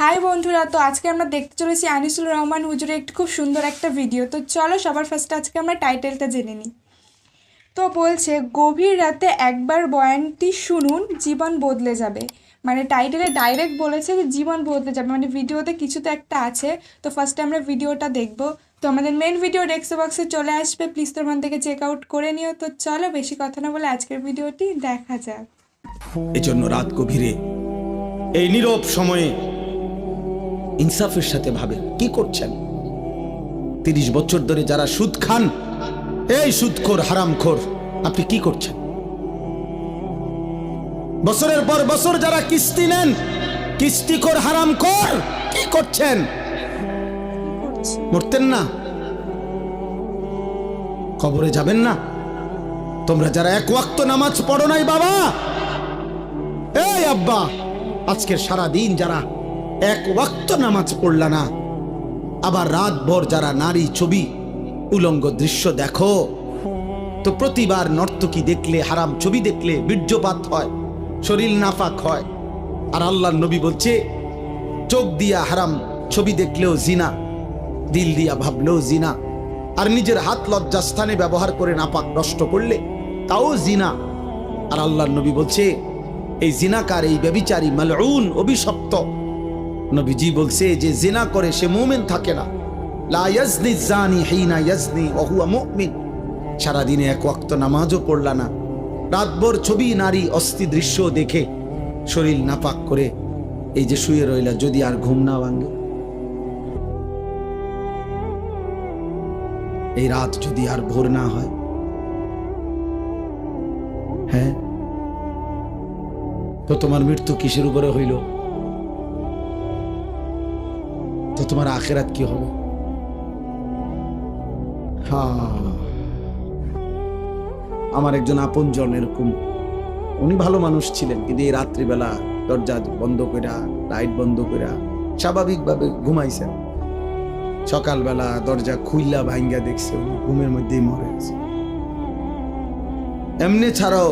High বন্ধুরা, তো আজকে আমরা দেখতে চলেছি আনিসুল রহমান হুজুরের একটি খুব সুন্দর একটা ভিডিও। তো চলো সবার ফার্স্টে আজকে আমরা টাইটেলটা জেনে নিই। তো বলছে, গভীর রাতে একবার বয়ানটি শুনুন, জীবন বদলে যাবে। মানে টাইটেলে ডাইরেক্ট বলেছে যে জীবন বদলে যাবে, মানে ভিডিওতে কিছু তো একটা আছে। তো ফার্স্টে আমরা ভিডিওটা দেখব। তো আমাদের মেন ভিডিও ডেস্ক বক্সে চলে আসবে, প্লিজ তোমার থেকে চেক আউট করে নিও। তো চলো বেশি কথা না বলে আজকের ভিডিওটি দেখা যাক। এজন্য রাত গভীরে এই নীরব সময়ে ইনসাফের সাথে ভাবে কি করছেন। 30 বছর ধরে যারা সুদ খান, এই সুদখোর হারামখোর, আপনি কি করছেন? বছরের পর বছর যারা কিস্তি নেন, কিস্তিখোর হারামখোর, কি করছেন? মরতেন না? কবরে যাবেন না? তোমরা যারা এক ওয়াক্ত নামাজ পড়ো নাই বাবা, এই আব্বা, আজকের সারা দিন যারা এক ওয়াক্ত নামাজ পড়লা না, আবার রাত ভর যারা নারী ছবি উলঙ্গ দৃশ্য দেখো, তো প্রতিবার নর্তকী দেখলে, হারাম ছবি দেখলে বীর্যপাত হয়, শরীর নাফাক হয়। আর আল্লাহর নবী বলছে, চোখ দিয়া হারাম ছবি দেখলেও জিনা, দিল দিয়া ভাবলেও জিনা, আর নিজের হাত লজ্জাস্থানে ব্যবহার করে নাপাক নষ্ট করলে তাও জিনা। আর আল্লাহর নবী বলছে, এই জিনাকার, এই ব্যভিচারী, মালউন, অভিশপ্ত। নবীজি বলছে যে জিনা করে সে মুমিন থাকে না। লা ইয়াজনি জানি হিনা ইয়াজনি ওয়া হুয়া মুমিন। সারাদিনে এক ওয়াক্ত নামাজও পড়লা না, রাতভর ছবি নারী অস্থি দৃশ্য দেখে শরীর নাপাক করে এই যে শুয়ে রইলা, যদি আর ঘুম না ভাঙে, এই রাত যদি আর ভোর না হয়, হ্যাঁ, তো তোমার মৃত্যু কিসের উপরে হইল? তো তোমার আখিরাত কি হবে? আমার একজন আপনজন এরকম, উনি ভালো মানুষ ছিলেন, কিন্তু এই রাত্রিবেলা দরজা বন্ধ কইরা, লাইট বন্ধ কইরা স্বাভাবিকভাবে ঘুমাইছেন। সকালবেলা দরজা খুইলা ভাঙ্গা দেখছে উনি ঘুমের মধ্যেই মরে গেছে। এমনি ছাড়াও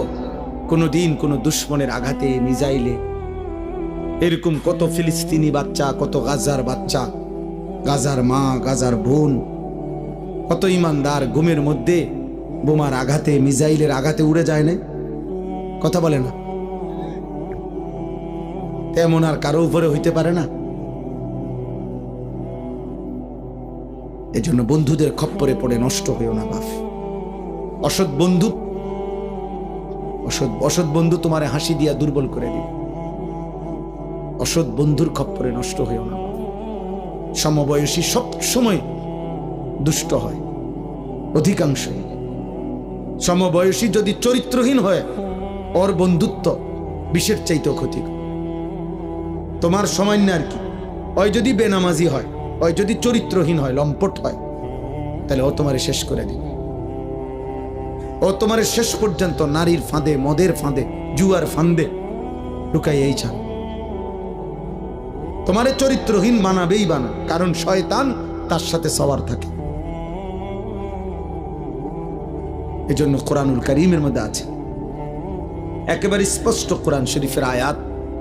কোনোদিন কোনো দুশ্মনের আঘাতে, মিজাইলে, এরকম কত ফিলিস্তিনি বাচ্চা, কত গাজার বাচ্চা, গাজার মা, গাজার বোন, কত ইমানদার ঘুমের মধ্যে বোমার আঘাতে, মিজাইলের আঘাতে উড়ে যায় না? কথা বলে না? তেমন আর কারো উপরে হইতে পারে না। এজন্য বন্ধুদের খপ্পরে পড়ে নষ্ট হইও না বাপ। অসৎ বন্ধু, অসৎ বন্ধু তোমারে হাসি দিয়া দুর্বল করে দিবে। অসৎ বন্ধুর খপ্পরে নষ্ট হইও না। সমবয়সী সব সময় দুষ্ট হয়, অধিকাংশ। সমবয়সী যদি চরিত্রহীন হয়, ওর বন্ধুত্ব বিষের চাইতেও ক্ষতিকর। তোমার সময় না আর কি, ওই যদি বেনামাজি হয়, ওই যদি চরিত্রহীন হয়, লম্পট হয়, তাহলে ও তোমারে শেষ করে দিবে। ও তোমার শেষ পর্যন্ত নারীর ফাঁদে, মদের ফাঁদে, জুয়ার ফাঁদে ঢুকাই এই ছাড়। তোমারে চরিত্রহীন বানাবেই বানা, কারণ শয়তান তার সাথে সবার থাকে। এজন্য কোরআনুল কারীমের মধ্যে আছে একেবারে স্পষ্ট, কোরআন শরীফের আয়াত,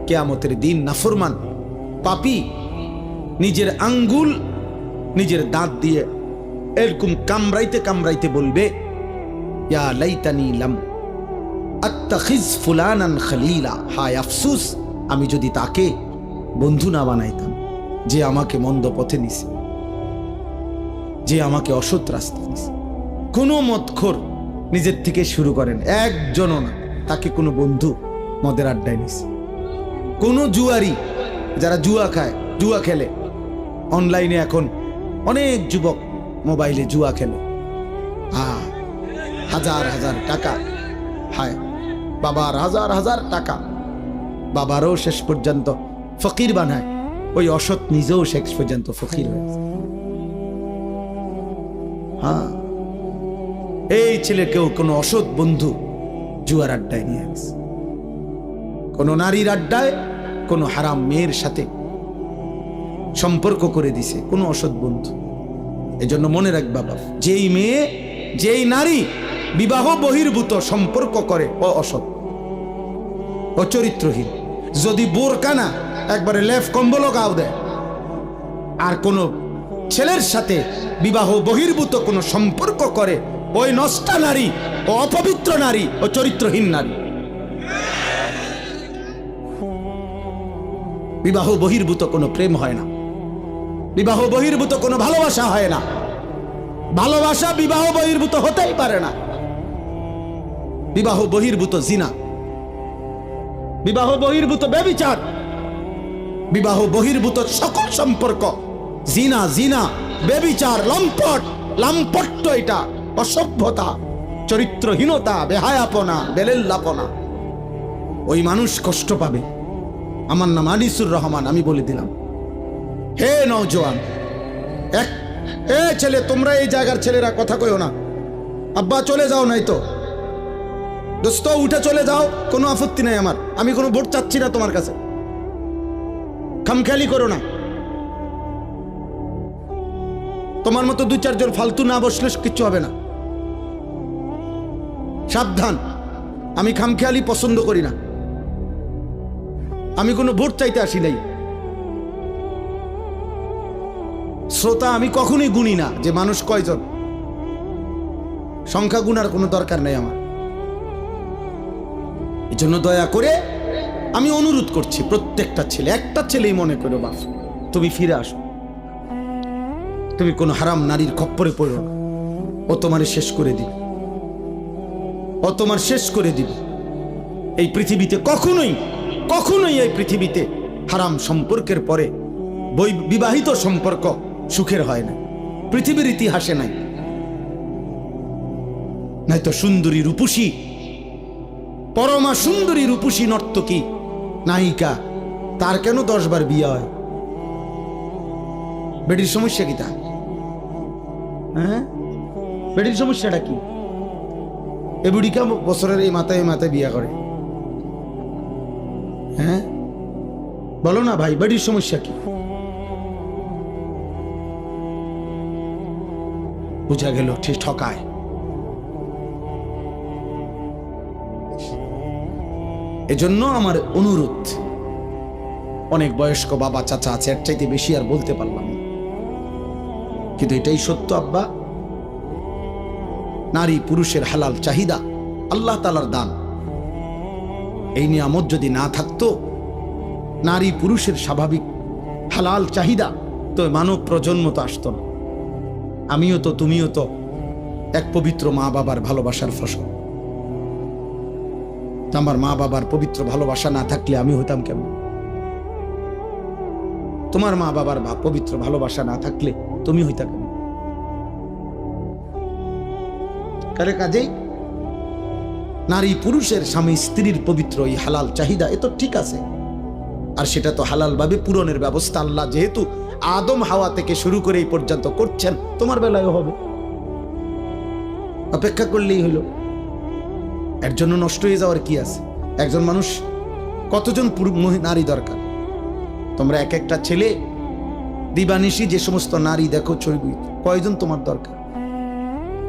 কিয়ামতের দিন নাফরমান পাপী নিজের আঙ্গুল নিজের দাঁত দিয়ে এরকম কামড়াইতে কামড়াইতে বলবে, ইয়া লাইতানি লাম আত্তাখিজ ফুলানান খলিলা, হায় আফসোস আমি যদি তাকে বন্ধু না বানাইতাম, যে আমাকে মন্দ পথে নিছে, যে আমাকে অসৎ রাস্তা নিছে। কোনো মদখোর নিজের থেকে শুরু করেন, একজনও না, তাকে কোনো বন্ধু মদের আড্ডায় নিছে। কোনো জুয়ারি, যারা জুয়া খায়, জুয়া খেলে অনলাইনে, এখন অনেক যুবক মোবাইলে জুয়া খেলে, হাজার হাজার টাকা, হায় বাবার হাজার হাজার টাকা, বাবারও শেষ পর্যন্ত ফকির বানায়, ওই অসৎ নিজেও শেষ পর্যন্ত ফকির হয়েছে। হ্যাঁ, এই ছেলেকেও কোনো অসৎ বন্ধু জুয়ার আড্ডায় নিয়ে গেছে, কোনো নারীর আড্ডায়, কোনো হারাম মেয়ের সাথে সম্পর্ক করে দিছে কোনো অসৎ বন্ধু। এজন্য মনে রাখবা বাবা, যেই মেয়ে, যেই নারী বিবাহ বহির্ভূত সম্পর্ক করে, ও অসৎ, ও চরিত্রহীন। যদি বোরকা না, একবারে লেফ কম্বলও গাও দেয়। আর কোন ছেলের সাথে বিবাহ বহির্ভূত কোনো সম্পর্ক করে, ওই নষ্টা নারী, ও অপবিত্র নারী, ও চরিত্রহীন নারী। বিবাহ বহির্ভূত কোনো প্রেম হয় না, বিবাহ বহির্ভূত কোনো ভালোবাসা হয় না। ভালোবাসা বিবাহ বহির্ভূত হতেই পারে না। বিবাহ বহির্ভূত জিনা, বিবাহ বহির্ভূত ব্যভিচার, বিবাহ বহির্ভূত সকল সম্পর্ক জিনা, জিনা, ব্যভিচার, লম্পট, লাম্পট্য, এটা অসভ্যতা, চরিত্রহীনতা, বেহায়াপনা, বেলেল্লাপনা। ওই মানুষ কষ্ট পাবে। আমার নাম আনিসুর রহমান, আমি বলে দিলাম। হে নওজোয়ান, ছেলে, তোমরা এই জায়গার ছেলেরা কথা কইও না। আব্বা চলে যাও, নাই তো দোস্ত উঠে চলে যাও, কোনো আপত্তি নাই আমার। আমি কোনো ভোট চাচ্ছি না তোমার কাছে, খামখেয়ালি করো না। তোমার মতো দুই চারজন ফালতু না বসলে কিচ্ছু হবে না। সাবধান, আমি খামখেয়ালি পছন্দ করি না। আমি কোনো ভোট চাইতে আসি নাই। শ্রোতা আমি কখনোই গুনি না যে মানুষ কয়জন, সংখ্যা গুনার কোনো দরকার নেই আমার। এই জন্য দয়া করে আমি অনুরোধ করছি, প্রত্যেকটা ছেলে, একটা ছেলেই মনে করো বাপ, তুমি ফিরে আসো। তুমি কোনো হারাম নারীর খপ্পরে পড়ো না। ও তোমার শেষ করে দিবে, ও তোমার শেষ করে দিবে। এই পৃথিবীতে কখনোই কখনোই এই পৃথিবীতে হারাম সম্পর্কের পরে বিবাহিত সম্পর্ক সুখের হয় না, পৃথিবীর ইতিহাসে নাই। নাই তো সুন্দরী রূপসী, পরমা সুন্দরী রূপসী নর্তকী নায়িকা, তার কেন 10 বার বিয়ে হয়? বেটির সমস্যা কি তা? হ্যাঁ, বেটির সমস্যাটা কি? এ বুড়িকা বছরের এই মাথায় মাথায় বিয়ে করে। হ্যাঁ বলো না ভাই, বেটির সমস্যা কি? বুঝা গেল ঠিক ঠকায়। এজন্য আমার অনুরোধ, অনেক বয়স্ক বাবা চাচা আছে, এর চাইতে বেশি আর বলতে পারলাম না, কিন্তু এটাই সত্য আব্বা। নারী পুরুষের হালাল চাহিদা আল্লাহ তাআলার দান। এই নিয়ামত যদি না থাকতো, নারী পুরুষের স্বাভাবিক হালাল চাহিদা, তো মানব প্রজন্ম তো আসতো না। আমিও তো, তুমিও তো এক পবিত্র মা বাবার ভালোবাসার ফসল। আমার মা বাবার পবিত্র ভালোবাসা না থাকলে আমি হইতাম কেমন? তোমার মা বাবার পবিত্র ভালোবাসা না থাকলে তুমি হইতা কেমন? কাজেই নারী পুরুষের, স্বামী স্ত্রীর পবিত্র এই হালাল চাহিদা, এ তো ঠিক আছে। আর সেটা তো হালাল ভাবে পূরণের ব্যবস্থা আল্লাহ যেহেতু আদম হাওয়া থেকে শুরু করে এই পর্যন্ত করছেন, তোমার বেলায়ও হবে। অপেক্ষা করলেই হইল। এর জন্য নষ্ট হয়ে যাওয়ার কি আছে? একজন মানুষ কতজন নারী দরকার? তোমরা এক একটা ছেলে দিবানিশি যে সমস্ত নারী দেখো ছবি, কয়জন তোমার দরকার?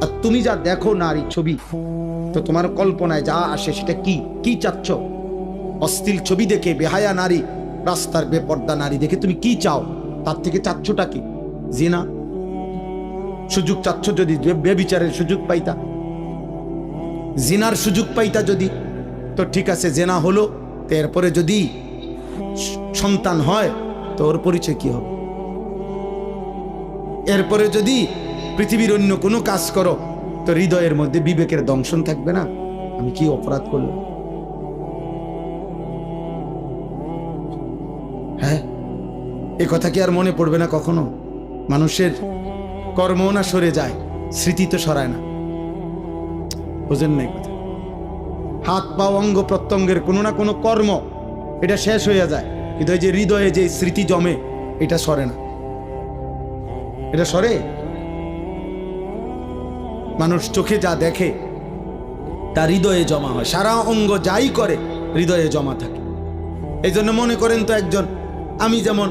আর তুমি যা দেখো নারী ছবি, তো তোমার কল্পনায় যা আসে সেটা কি কি চাচ্ছ? অশ্লীল ছবি দেখে, বেহায়া নারী, রাস্তার বেপর্দা নারী দেখে তুমি কি চাও? তার থেকে চাচ্ছটা কি? জিনা। সুযোগ চাচ্ছ, যদি বেবিচারের সুযোগ পাইতা, জিনার সুযোগ পাইতা যদি, তো ঠিক আছে, জেনা হলো, তো এরপরে যদি সন্তান হয় তো ওর পরিচয় কি হবে? এরপরে যদি পৃথিবীর অন্য কোনো কাজ করো, তো হৃদয়ের মধ্যে বিবেকের দংশন থাকবে না, আমি কি অপরাধ করলাম? হ্যাঁ, এ কথা কি আর মনে পড়বে না কখনো? মানুষের কর্ম না সরে যায়, স্মৃতি তো সরায় না। বুঝেন নাই কথা? হাত পা অঙ্গ প্রত্যঙ্গের কোনো না কোনো কর্ম, এটা শেষ হয়ে যায়, কিন্তু এই যে হৃদয়ে যে স্মৃতি জমে, এটা সরে না। এটা সরে? মানুষ চোখে যা দেখে তা হৃদয়ে জমা হয়, সারা অঙ্গ যাই করে হৃদয়ে জমা থাকে। এই জন্য মনে করেন তো, একজন, আমি যেমন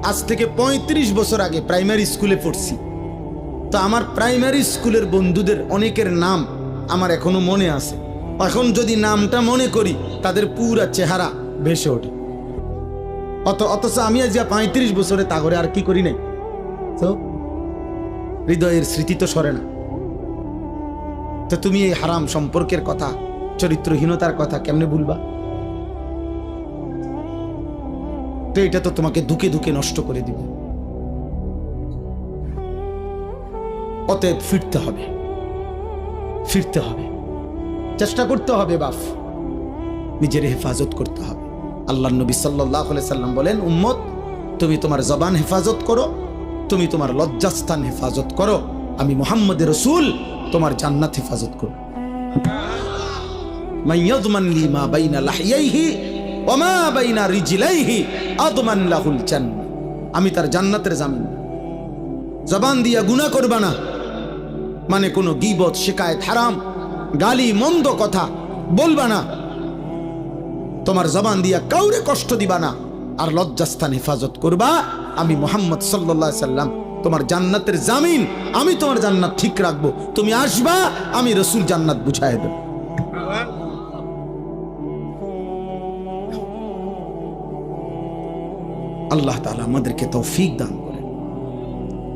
আজ থেকে 35 বছর আগে প্রাইমারি স্কুলে পড়ছি, তো আমার প্রাইমারি স্কুলের বন্ধুদের অনেকের নাম আমার এখনো মনে আছে। এখন যদি নামটা মনে করি, তাদের পুরা চেহারা ভেসে ওঠে। অথচ আমি আজ 35 বছরে তাগরে আর কি করি নাই। তো হৃদয়ের স্মৃতি তো সরে না। তো তুমি এই হারাম সম্পর্কের কথা, চরিত্রহীনতার কথা কেমনে ভুলবা? তো এটা তো তোমাকে ধুকে ধুকে নষ্ট করে দিবে। অতএব ফিরতে হবে, ফিরতে হবে, চেষ্টা করতে হবে বাপ, নিজের হেফাজত করতে হবে। আল্লাহর নবী সাল্লাল্লাহু আলাইহি সাল্লাম বলেন, উম্মত তুমি তোমার জবান হেফাজত করো, তুমি তোমার লজ্জাস্থান হেফাজত করো, আমি মুহাম্মদের রাসূল তোমার জান্নাত হেফাজত করব। মান ইয়াযমান লি মা বাইনা লাহইয়াইহি ওয়া মা বাইনা রিজলাইহি আযমান লাহুল জান্নাহ। আমি তার জান্নাতের জামিন। জবান দিয়া গুনাহ করবা না, মানে কোনো গীবত, শিকায়েত, হারাম, গালি, মন্দ কথা বলবা না, তোমার জবান দিয়া কাউরে কষ্ট দিবা না, আর লজ্জাস্থান হেফাজত করবা। আমি মুহাম্মদ সাল্লাল্লাহু আলাইহি সাল্লাম তোমার জান্নাতের জামিন, আমি তোমার জান্নাত ঠিক রাখবো। তুমি আসবা, আমি রাসূল জান্নাত বুঝায় দেব। আল্লাহ তাআলা আমাদেরকে তৌফিক দান করেন।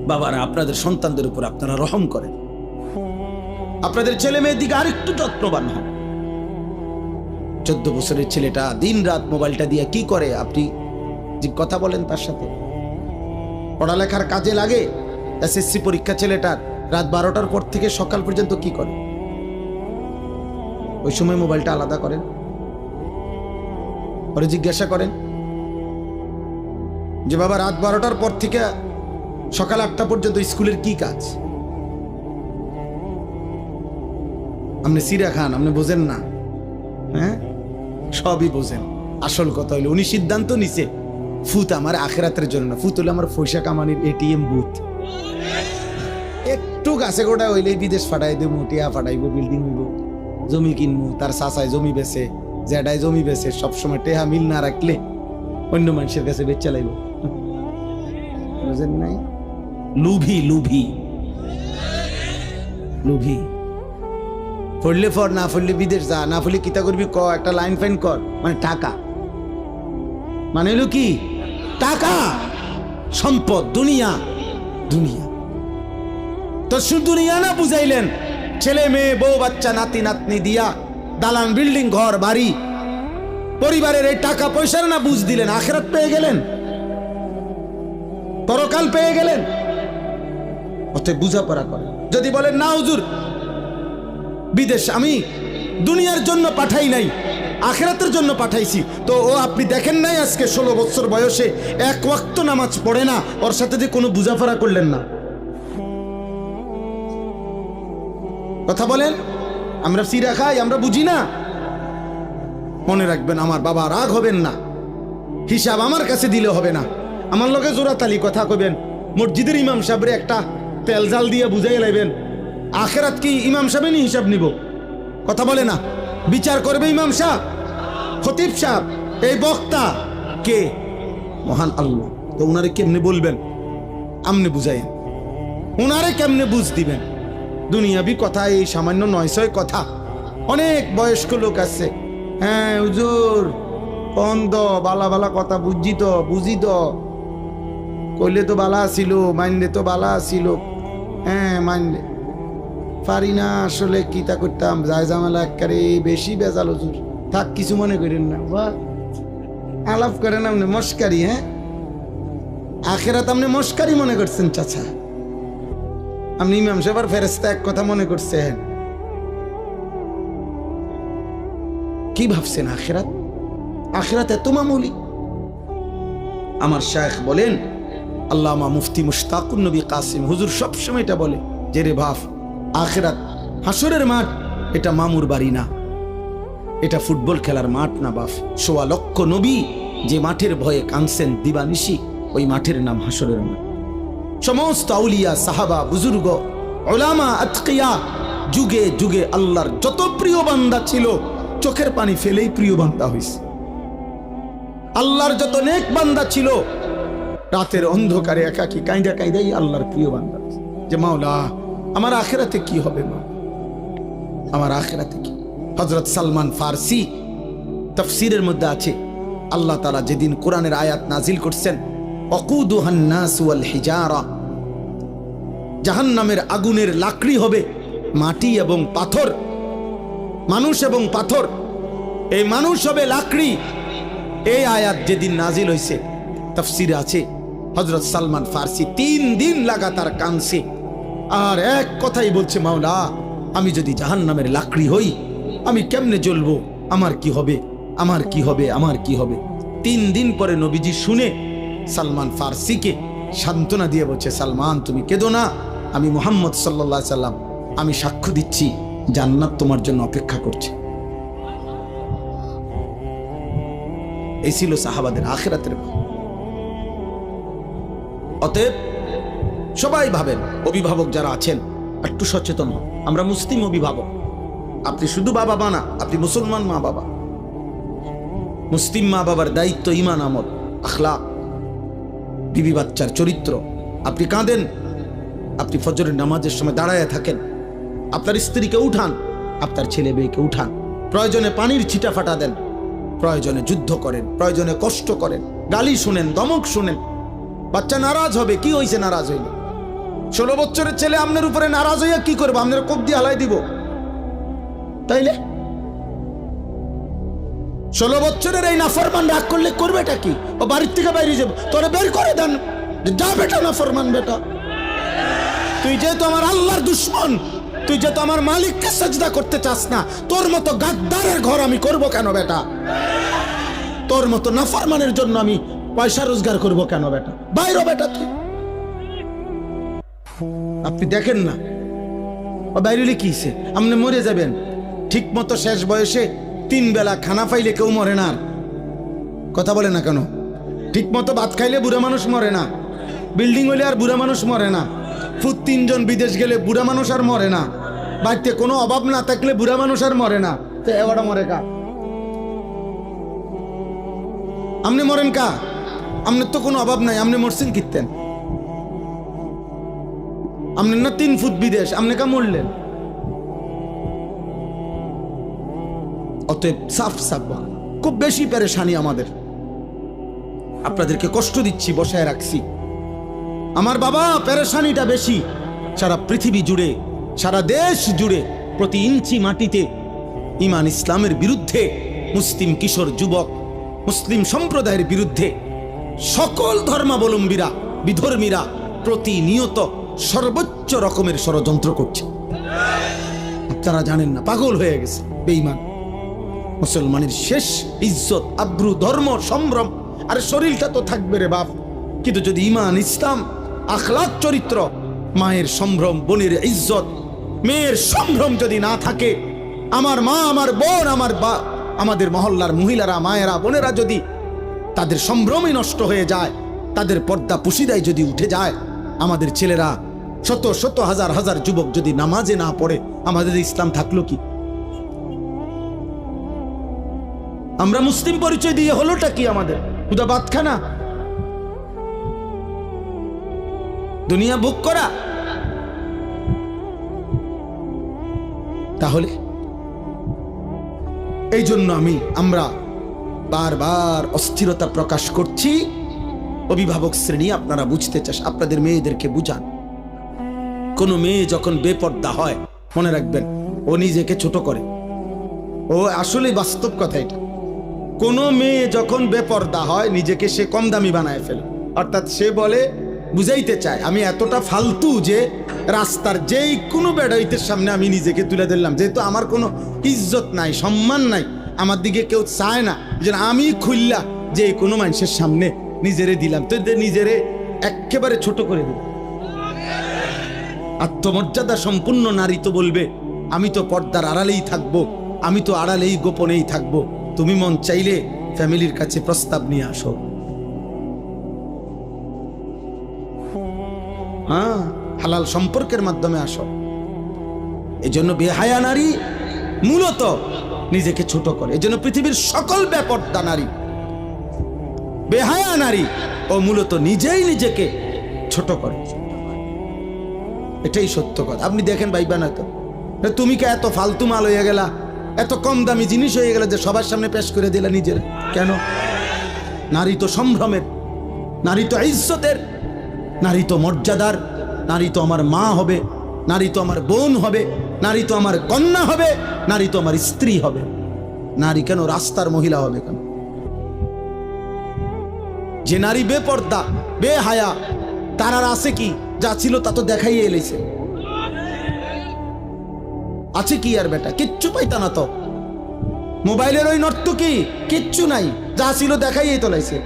বাবারা, আপনাদের সন্তানদের উপর আপনারা রহম করেন, আপনাদের ছেলে মেয়ের দিকে আরেকটু যত্নবান হন। 14 বছরের ছেলেটা দিন রাত মোবাইলটা দিয়ে কি করে, আপনি যে কথা বলেন তার সাথে, পড়ালেখার কাজে লাগে। এসএসসি পরীক্ষা ছেলেটার রাত 12টার পর থেকে সকাল পর্যন্ত কি করে? ওই সময় মোবাইলটা আলাদা করেন, পরে জিজ্ঞাসা করেন যে বাবা রাত 12টার পর থেকে সকাল 8টা পর্যন্ত স্কুলের কি কাজ? আপনি সিরা খান, আপনি বোঝেন না? হ্যাঁ, সবই বোঝেন। আসল কথা হইলো উনি সিদ্ধান্ত নিছে ফুত আমার আখিরাতের জন্য না, ফুত হলো আমার পয়সা কামানির এটিএম বুথ। একটু গাছে গোটা হইলে বিদেশ ফাটাই দেবো, টিয়া ফাটাইবো, বিল্ডিং হইব, জমি কিনবো, তার চাচায় জমি বেছে, জ্যাডায় জমি বেছে, সবসময় টেহা মিল না রাখলে অন্য মানুষের কাছে বেচা লাইব। বুঝেন নাই? লুভি, লুভি, লুভি। পড়লে ফর, না পড়লে বিদেশ যা, না পড়লে কিতা করবি ক, একটা লাইন ফাইন কর, মানে টাকা, মানে হলো কি টাকা, সম্পদ, দুনিয়া, দুনিয়া। তো শুধু দুনিয়া না বুঝাইলেন, ছেলে মেয়ে, বউ বাচ্চা, নাতি নাতনি দিয়া দালান, বিল্ডিং, ঘর বাড়ি, পরিবারের এই টাকা পয়সার না বুঝ দিলেন, আখিরাত পেয়ে গেলেন, পরকাল পেয়ে গেলেন। অতএব বুঝাপড়া করেন। যদি বলেন না হুজুর বিদেশ আমি দুনিয়ার জন্য পাঠাই নাই, আখিরাতের জন্য পাঠাইছি, তো ও আপনি দেখেন নাই আজকে 16 বছর বয়সে এক ওয়াক্ত নামাজ পড়ে না, ওর সাথে যে কোনো বুঝাপড়া করলেন না। কথা বলেন, আমরা সিরা খাই, আমরা বুঝি না। মনে রাখবেন, আমার বাবা রাগ হবেন না, হিসাব আমার কাছে দিলে হবে না। আমার লগে জোরাতালি কথা কইবেন, মসজিদের ইমাম সাহেবরে একটা তেল জাল দিয়ে বুঝাই লাইবেন। আখিরাত কি ইমাম সাহেবই হিসাব নিব? কথা বলে না, বিচার করবে ইমাম সাহেব, খতিব সাহেব, এই বক্তা কে? মহান আল্লাহ। তো উনারে কেমনে বলবেন? আমনে বুঝাইন, উনারে কেমনে বুঝ দিবেন? দুনিয়াবি কথা, এই সামান্য 900 কথা। অনেক বয়স্ক লোক আছে, হ্যাঁ হুজুর বন্ধ, বালা বালা কথা বুঝি তো, বুঝি তো, কইলে তো বালা ছিল, মাইনলে তো বালা ছিল, হ্যাঁ মাইনলে পারি না, আসলে কিতা করতাম, যায় জামালা একেবারে বেশি বেজাল হুজুর। থাক, কিছু মনে করেন না, বাহ আলাপ করেন আপনি মস্কারি। হ্যাঁ, আখেরাত আপনি মস্কারি মনে করছেন চাচা? আপনি ইমাম সাহেব আর ফেরেশতা এক কথা মনে করছেন? কি ভাবছেন আখেরাত? আখেরাত এত মামুলি? আমার শায়েখ বলেন, আল্লামা মুফতি মুশতাকুন নবী কাসিম হুজুর সবসময় এটা বলে যে রে ভাব, আখেরাত হাসরের মাঠ, এটা মামুর বাড়ি না, এটা ফুটবল খেলার মাঠ না বাপ। 1.25 লক্ষ নবী যে মাঠের ভয়ে কাঁদছেন দিবানিশি, ওই মাঠের নাম হাসরের মাঠ। সমস্ত আউলিয়া, সাহাবা, বুজুর্গ, উলামা, আতকিয়া, যুগে যুগে আল্লাহর যত প্রিয় বান্দা ছিল, চোখের পানি ফেলেই প্রিয় বান্দা হয়েছে। আল্লাহর যত নেক বান্দা ছিল, রাতের অন্ধকারে একাকী কাঁদা কাঁদাই আল্লাহর প্রিয় বান্দা, যে মাওলা আমার আখিরাতে কি হবে, মা আমার আখিরাতে কি? হযরত সালমান ফারসি তাফসীরের মধ্যে আছে, আল্লাহ তাআলা যেদিন কোরআনের আয়াত নাজিল করছেন, ওয়াকুদুহান নাস ওয়াল হিজারা, জাহান্নামের আগুনের লাকড়ি হবে মাটি এবং পাথর, মানুষ এবং পাথর, এই মানুষ হবে লাকড়ি। এই আয়াত যেদিন নাজিল হয়েছে, তাফসিরে আছে হযরত সালমান ফারসি 3 দিন লাগাতার কাঁদছে আর এক কথাই বলছে, মাওলা আমি যদি জাহান্নামের লাকড়ি হই আমি কেমনে জ্বলবো, আমার কি হবে, আমার কি হবে, আমার কি হবে। 3 দিন পরে নবীজি শুনে সালমান ফারসিকে সান্ত্বনা দিয়ে বলছে, সালমান তুমি কেঁদো না, আমি মুহাম্মদ সাল্লাল্লাহু আলাইহি সাল্লাম, আমি সাক্ষ্য দিচ্ছি জান্নাত তোমার জন্য অপেক্ষা করছে। এই ছিল সাহাবাদের আখিরাতের ভয়। অতএব সবাই ভাবেন, অভিভাবক যারা আছেন একটু সচেতন হন। আমরা মুসলিম অভিভাবক, আপনি শুধু বাবা মা না, আপনি মুসলমান মা বাবা। মুসলিম মা বাবার দায়িত্ব ঈমান, আমল, আখলাক, বিবি বাচ্চার চরিত্র। আপনি কাঁদেন, আপনি ফজরের নামাজের সময় দাঁড়ায় থাকেন, আপনার স্ত্রীকে উঠান, আপনার ছেলে মেয়েকে উঠান, প্রয়োজনে পানির ছিটা ফাটা দেন, প্রয়োজনে যুদ্ধ করেন, প্রয়োজনে কষ্ট করেন, গালি শুনেন, ধমক শুনেন। বাচ্চা নারাজ হবে, কি হয়েছে নারাজ হইলে? 16 বছরের ছেলে আপনার উপরে নারাজ হইয়া কি করবো? আপনার কোপ দিয়ে হালাই দিব, তাইলে 16 বছরের এই নাফরমান রাগ করলে করবেটা কি? ও বাড়ির থেকে বাইরে যাবে, তোরে বের করে দেন, যা বেটা নাফরমান বেটা। তুই যেহেতু আমার আল্লাহর দুশ্মন, তুই যেহেতু আমার মালিককে সাজদা করতে চাস না, তোর মতো গাদ্দারের ঘর আমি করব কেন বেটা? তোর মতো নাফরমানের জন্য আমি পয়সা রোজগার করব কেন বেটা? বাইরে বেটা তুই। আপনি দেখেন না ও বাইরে কি হইছে? আপনি মরে যাবেন ঠিক মতো। শেষ বয়সে 3 বেলা খানা পাইলে কেউ মরে না। কথা বলে না কেন? ঠিক মতো ভাত খাইলে বুড়া মানুষ মরে না, বিল্ডিং হইলে আর বুড়া মানুষ মরে না, ফুট 3 জন বিদেশ গেলে বুড়া মানুষ আর মরে না, বাড়িতে কোনো অভাব না থাকলে বুড়া মানুষ আর মরে না। তো এবারটা মরে কা? আপনি মরেন কা? আপনার তো কোনো অভাব নাই, আপনি মরছেন কিতেন? আপনার না 3 ফুট বিদেশ, আপনি কা মরলেন? অতএব সাফ সাফ, খুব বেশি পেরেশানি আমাদের, আপনাদেরকে কষ্ট দিচ্ছি, বসায় রাখছি। আমার বাবা পেরেশানিটা বেশি। সারা পৃথিবী জুড়ে, সারা দেশ জুড়ে, প্রতি ইঞ্চি মাটিতে ঈমান ইসলামের বিরুদ্ধে, মুসলিম কিশোর যুবক, মুসলিম সম্প্রদায়ের বিরুদ্ধে সকল ধর্মাবলম্বীরা, বিধর্মীরা প্রতিনিয়ত সর্বোচ্চ রকমের ষড়যন্ত্র করছে। আপনারা জানেন না, পাগল হয়ে গেছে বেঈমান। মুসলমানের শেষ ইজ্জত, আব্রু, ধর্ম, সম্ভ্রম, আর শরীরটা তো থাকবে রে বাপ, কিন্তু যদি ঈমান, ইসলাম, আখলাক, চরিত্র, মায়ের সম্ভ্রম, বোনের ইজ্জত, মেয়ের সম্ভ্রম যদি না থাকে, আমার মা, আমার বোন, আমাদের মহল্লার মহিলারা, মায়েরা, বোনেরা যদি তাদের সম্ভ্রমই নষ্ট হয়ে যায়, তাদের পর্দা পুশিদায় যদি উঠে যায়, আমাদের ছেলেরা শত শত হাজার হাজার যুবক যদি নামাজে না পড়ে, আমাদের ইসলাম থাকলো কি? আমরা মুসলিম পরিচয় দিয়ে হলোটা কি আমাদের? খুদা ভাত খানা, দুনিয়া ভোগ করা। তাহলে এই জন্য আমরা বারবার অস্থিরতা প্রকাশ করছি। অভিভাবক শ্রেণী, আপনারা বুঝতে চাস, আপনাদের মেয়েদেরকে বুঝান। কোন মেয়ে যখন বেপর্দা হয়, মনে রাখবেন ও নিজেকে ছোট করে। ও আসলে বাস্তব কথা এটা। কোন মেয়ে যখন বেপর্দা হয়, নিজেকে সে কম দামি বানায় ফেলে। অর্থাৎ সে বলে, বুঝাইতে চায় আমি এতটা ফালতু যে রাস্তার যেই কোনো বেড়াইতের সামনে আমি নিজেকে তুলে দিলাম, যেহেতু আমার কোনো ইজ্জত নাই, সম্মান নাই, আমার দিকে কেউ চায় না, যে আমি খুললা যে কোনো মানুষের সামনে নিজেরে দিলাম, তো নিজেরে একেবারে ছোট করে দিল। আত্মমর্যাদা সম্পূর্ণ নারী তো বলবে, আমি তো পর্দার আড়ালেই থাকবো, আমি তো আড়ালেই গোপনেই থাকবো। তুমি মন চাইলে ফ্যামিলির কাছে প্রস্তাব নিয়ে আসো, হ্যাঁ, হালাল সম্পর্কের মাধ্যমে আসো। এজন্য বেহায়া নারী মূলত নিজেকে ছোট করে। এজন্য পৃথিবীর সকল বেপর্দা নারী, বেহায়া নারী, ও মূলত নিজেই নিজেকে ছোট করে। এটাই সত্য কথা। আপনি দেখেন ভাইবা না তো, তুমি কে এত ফালতু মাল হয়ে গেলা, এত কম দামি জিনিস হয়ে গেল যে সবার সামনে পেশ করে দিলা নিজের? কেন? নারী তো সম্ভ্রমের, নারী তো ইজ্জতের, নারী তো মর্যাদার, নারী তো আমার মা হবে, নারী তো আমার বোন হবে, নারী তো আমার কন্যা হবে, নারী তো আমার স্ত্রী হবে। নারী কেন রাস্তার মহিলা হবে কেন? যে নারী বেপর্দা বেহায়া, তার আর আছে কি? যা ছিল তা তো দেখাইয়ে এলেছে। আছে কি আর বেটা? কিচ্ছু পাইতা না তো। মোবাইলের ওই নর্তকী কিচ্ছু নাই, যা ছিল দেখাইয়েই তোলাইছে,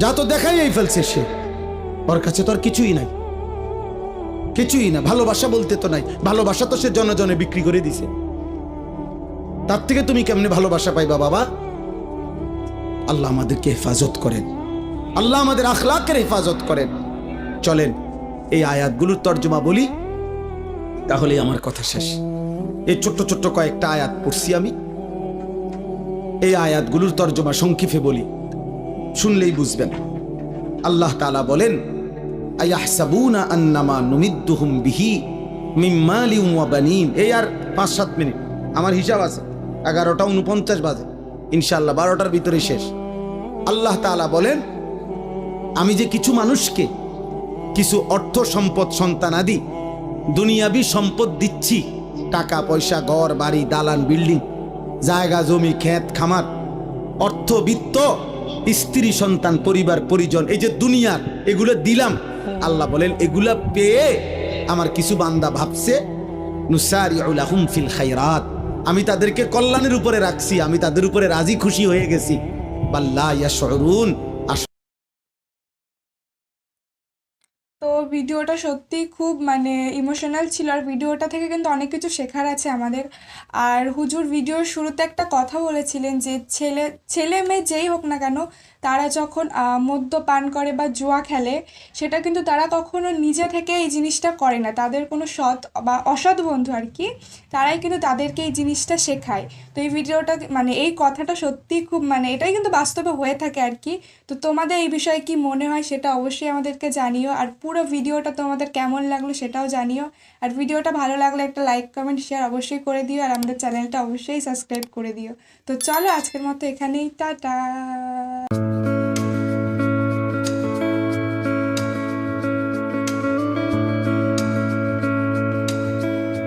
যা তো দেখাইয়েই ফেলছে সে। ওর কাছে তো আর কিছুই নাই, কিছুই না। ভালোবাসা বলতে তো নাই, ভালোবাসা তো সে জনে জনে বিক্রি করে দিছে। তার থেকে তুমি কেমনে ভালোবাসা পাইবা বাবা? আল্লাহ আমাদেরকে হেফাজত করেন, আল্লাহ আমাদের আখলাকের হেফাজত করেন। চলেন এই আয়াতগুলোর তর্জমা বলি, তাহলেই আমার কথা শেষ। এই ছোট্ট ছোট্ট কয়েকটা আয়াত পড়ছি আমি, এই আয়াতগুলোর তর্জমা সংক্ষেপে বলি, শুনলেই বুঝবেন। আল্লাহ তাআলা বলেন, আয়াহসাবুনা আন্নামা নুমিদ্দুহুম বিহি মিন মালিন ওয়া বানিন। এই আর 5-7 মিনিট, আমার হিসাব আছে 11:49 বাজে, ইনশাআল্লাহ 12টার ভিতরে শেষ। আল্লাহ তাআলা বলেন, আমি যে কিছু মানুষকে কিছু অর্থ সম্পদ সন্তানাদি দুনিয়াবি সম্পদ দিচ্ছি, টাকা পয়সা, ঘর বাড়ি, দালান বিল্ডিং, জায়গা জমি, ক্ষেত খামার, অর্থ বিত্ত, স্ত্রী সন্তান, পরিবার পরিজন, এই যে দুনিয়ার এগুলো দিলাম। আল্লাহ বলেন, এগুলা পেয়ে আমার কিছু বান্দা ভাবছে নুসারিউ লাহুম ফিল খায়রাত, আমি তাদেরকে কল্যাণের উপরে রাখছি, আমি তাদের উপরে রাজি খুশি হয়ে গেছি। বাল্লা ইয়াশউরুন। তো ভিডিওটা সত্যি খুব মানে ইমোশনাল ছিল, আর ভিডিওটা থেকে কিন্তু অনেক কিছু শেখার আছে আমাদের। আর হুজুর ভিডিওর শুরুতে একটা কথা বলেছিলেন যে ছেলে মেয়ে যেই হোক না কেন, তারা যখন মদ্যপান করে বা জুয়া খেলে, সেটা কিন্তু তারা কখনো নিজে থেকে এই জিনিসটা করে না, তাদের কোনো সৎ বা অসৎ বন্ধু আর কি, তারাই কিন্তু তাদেরকে এই জিনিসটা শেখায়। তো এই ভিডিওটা মানে এই কথাটা সত্যি খুব মানে এটাই কিন্তু বাস্তবে হয়ে থাকে আর কি। তো তোমাদের এই বিষয়ে কি মনে হয় সেটা অবশ্যই আমাদেরকে জানিও, আর পুরো ভিডিওটা তোমাদের কেমন লাগলো সেটাও জানিও। আর ভিডিওটা ভালো লাগলে একটা লাইক কমেন্ট শেয়ার অবশ্যই করে দিও, আর আমাদের চ্যানেলটা অবশ্যই সাবস্ক্রাইব করে দিও। তো চলো আজকের মতো এখানেই, টাটা।